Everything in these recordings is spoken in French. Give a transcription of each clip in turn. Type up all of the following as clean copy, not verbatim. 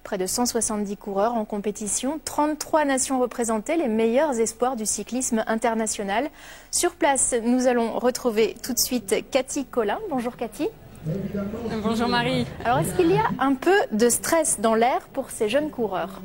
Près de 170 coureurs en compétition, 33 nations représentées, les meilleurs espoirs du cyclisme international. Sur place, nous allons retrouver tout de suite Cathy Collin. Bonjour Cathy. Bonjour Marie. Alors est-ce qu'il y a un peu de stress dans l'air pour ces jeunes coureurs ?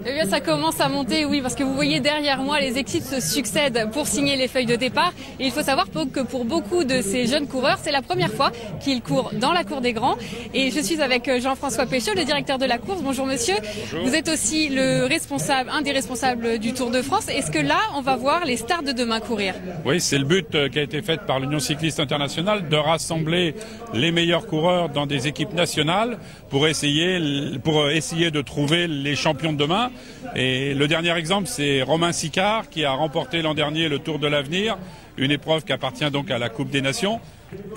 Eh bien, ça commence à monter, oui, parce que vous voyez derrière moi, les équipes se succèdent pour signer les feuilles de départ. Et il faut savoir que pour beaucoup de ces jeunes coureurs, c'est la première fois qu'ils courent dans la cour des grands. Et je suis avec Jean-François Pécheux, le directeur de la course. Bonjour monsieur. Bonjour. Vous êtes aussi un des responsables du Tour de France. Est-ce que là, on va voir les stars de demain courir? Oui, c'est le but qui a été fait par l'Union cycliste internationale, de rassembler les meilleurs coureurs dans des équipes nationales pour essayer de trouver les champions de demain. Et le dernier exemple, c'est Romain Sicard qui a remporté l'an dernier le Tour de l'Avenir, une épreuve qui appartient donc à la Coupe des Nations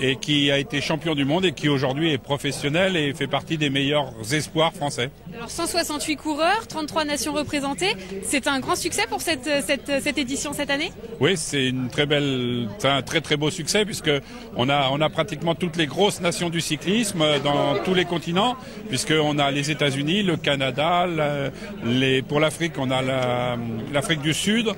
et qui a été champion du monde et qui aujourd'hui est professionnel et fait partie des meilleurs espoirs français. Alors 168 coureurs, 33 nations représentées, c'est un grand succès pour cette édition cette année? Oui, c'est un très beau succès puisque on a pratiquement toutes les grosses nations du cyclisme dans tous les continents, puisqu'on a les États-Unis, le Canada, pour l'Afrique on a l'Afrique du Sud.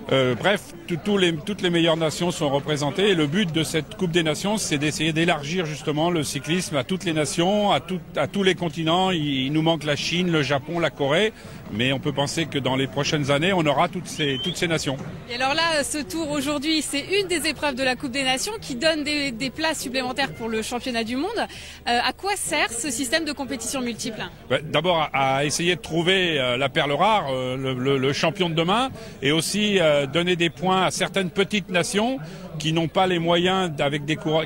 Bref, toutes les meilleures nations sont représentées et le but de cette Coupe des Nations, c'est d'essayer d'élargir justement le cyclisme à toutes les nations, à tous les continents. Il nous manque la Chine, le Japon, la Corée, mais on peut penser que dans les prochaines années, on aura toutes ces nations. Et alors là, ce tour aujourd'hui, c'est une des épreuves de la Coupe des Nations qui donne des places supplémentaires pour le championnat du monde. À quoi sert ce système de compétition multiple? D'abord à essayer de trouver la perle rare, le champion de demain, et aussi donner des points à certaines petites nations qui n'ont pas les moyens,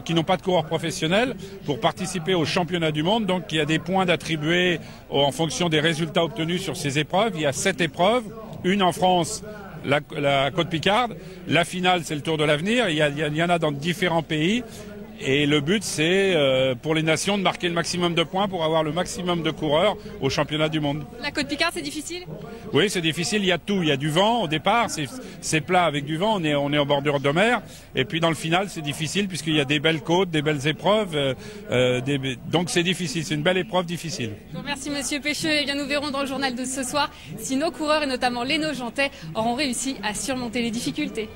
qui n'ont pas de coureurs professionnels pour participer au championnat du monde. Donc il y a des points d'attribuer en fonction des résultats obtenus sur ces épreuves. Il y a 7 épreuves, une en France, la Côte Picarde, la finale c'est le Tour de l'Avenir, il y en a dans différents pays. Et le but, c'est pour les nations de marquer le maximum de points pour avoir le maximum de coureurs au championnat du monde. La Côte Picarde, c'est difficile? Oui, c'est difficile. Il y a tout. Il y a du vent au départ. C'est plat avec du vent. On est en bordure de mer. Et puis dans le final, c'est difficile puisqu'il y a des belles côtes, des belles épreuves. Donc c'est difficile. C'est une belle épreuve difficile. Merci Monsieur Pécheux. Et bien, nous verrons dans le journal de ce soir si nos coureurs et notamment les Nogentais auront réussi à surmonter les difficultés.